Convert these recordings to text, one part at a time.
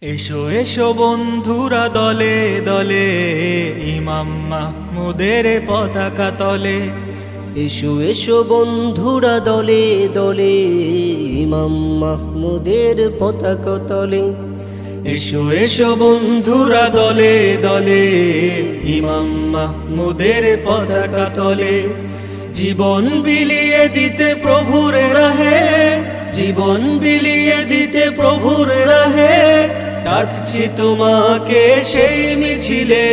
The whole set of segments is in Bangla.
এসো এসো বন্ধুরা দলে দলে, ইমাম মাহমুদের পতাকা তলে। এসো এসো বন্ধুরা দলে দলে, ইমাম মাহমুদের পতাকা তলে। এসো এসো বন্ধুরা দলে দলে, ইমাম মাহমুদের পতাকা তলে। জীবন বিলিয়ে দিতে প্রভুর রাহে, জীবন বিলিয়ে দিতে প্রভুর রাহে, ডাকছি তোমাকে সেই মিছিলে।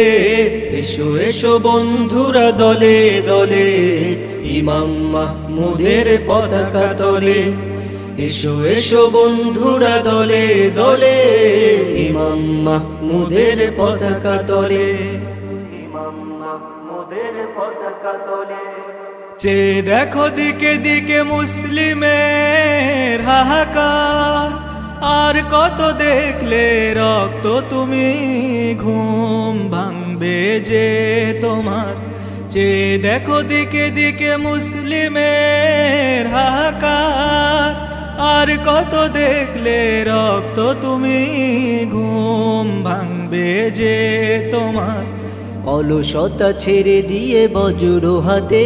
এসো এসো বন্ধুরা দলে দলে, ইমাম মাহমুদের পতাকা তলে। এসো এসো বন্ধুরা দলে দলে, ইমাম মাহমুদের পতাকা তলে। ইমাম মাহমুদের পতাকা তলে। চেয়ে দেখো দিকে দিকে মুসলিমের হাহাকার, আর কত দেখলে রক্ত তুমি, ঘুম ভাঙবে যে তোমার। চেয়ে দেখো দিকে দিকে মুসলিমের হাহাকার, আর কত দেখলে রক্ত তুমি, ঘুম ভাঙবে যে তোমার। অলসতা ছেড়ে দিয়ে বজ্র হাতে,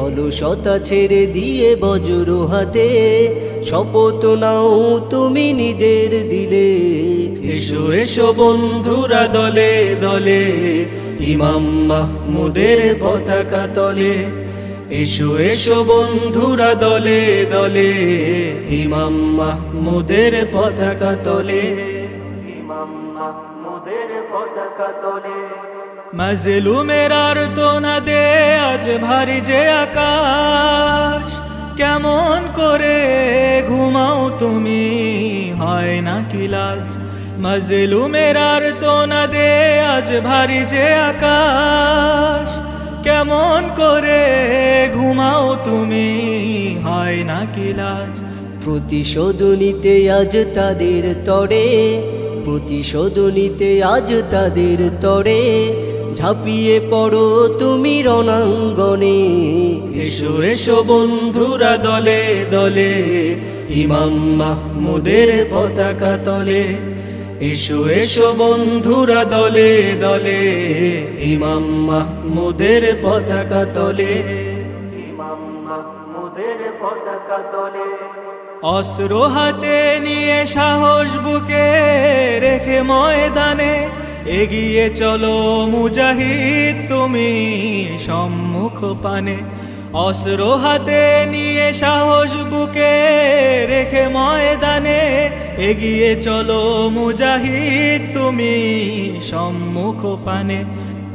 অলসতা ছেড়ে দিয়ে বজ্র হাতে, শপথ নাও তুমি নিজের দিলে। এসো এসো বন্ধুরা দলে দলে, ইমাম মাহমুদের পতাকা তলে। এসো এসো বন্ধুরা দলে দলে, ইমাম মাহমুদের পতাকা তলে। ইমাম মাহমুদের পতাকা তলে। মাজলুমের আর্তনাদে আজ ভারী যে আকাশ, কেমন করে ঘুমাও তুমি, হয় না কি লাজ। মাজলুমের আর্তনাদে আজ ভারী যে আকাশ, কেমন করে ঘুমাও তুমি, হয় না কি লাজ। প্রতিশোধ নিতে আজ তাদের তরে, প্রতিশোধ নিতে আজ তাদের তরে, ঝাঁপিয়ে পড়ো তুমি রণাঙ্গনে। এসো এসো বন্ধুরা দলে দলে, ইমাম মাহমুদের পতাকা তলে। এসো এসো বন্ধুরা দলে দলে, ইমাম মাহমুদের পতাকা তলে। ইমাম মাহমুদের পতাকা তলে। অস্ত্র হাতে নিয়ে সাহস বুকে রেখে ময়দানে, এগিয়ে চলো মুজাহিদ তুমি সম্মুখ পানে। অস্ত্র হাতে নিয়ে সাহস বুকে রেখে ময়দানে, এগিয়ে চলো মুজাহিদ তুমি সম্মুখ পানে।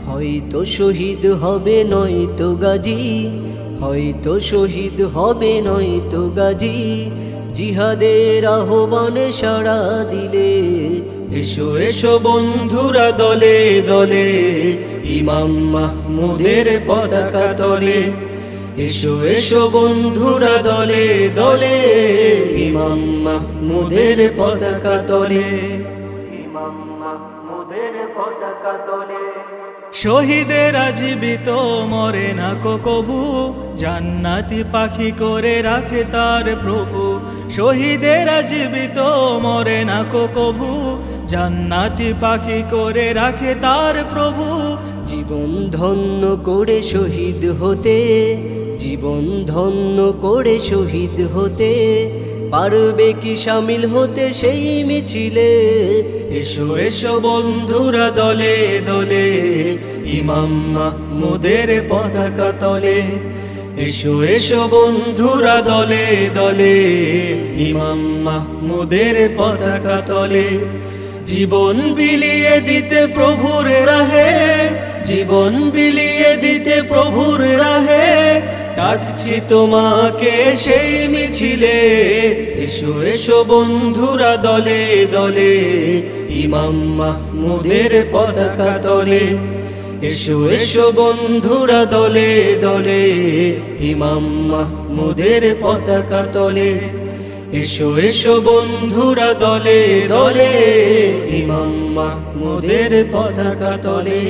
হয়তো শহীদ হবে নয়তো গাজী, হয়তো শহীদ হবে নয়তো গাজী, জিহাদের আহ্বানে সাড়া দিলে। এসো এসো বন্ধুরা দলে দলে, ইমাম মাহমুদের পতাকা তলে। এসো এসো বন্ধুরা দলে দলে, ইমাম মাহমুদের পতাকা তলে। ইমাম মাহমুদের পতাকা তলে। শহীদেরা জীবিত মরে না কবু, জান্নাতি পাখি করে রাখে তার প্রভু। শহীদেরা জীবিত মরে না কবু, জান্নাতি পাখি করে রাখে তার প্রভু। জীবন ধন্য করে শহীদ হতে, জীবন ধন্য করে শহীদ হতে, পারবে কি শামিল হতে সেই মিছিলে। এসো এসো বন্ধুরা দলে দলে, ইমাম মাহমুদের পতাকা তলে। এসো এসো বন্ধুরা দলে দলে, ইমাম মাহমুদের পতাকা তলে। জীবন বিলিয়ে দিতে প্রভুর রাহে, জীবন বিলিয়ে দিতে প্রভুর রাহে, ডাকছি তোমাকে সেই মিছিলে। এসো এসো বন্ধুরা দলে দলে, ইমাম মাহমুদের পতাকা তলে। এসো এসো বন্ধুরা দলে দলে, ইমাম মাহমুদের পতাকা তলে। এসো এসো বন্ধুরা দলে দলে, ইমাম মাহমুদের পতাকা তলে।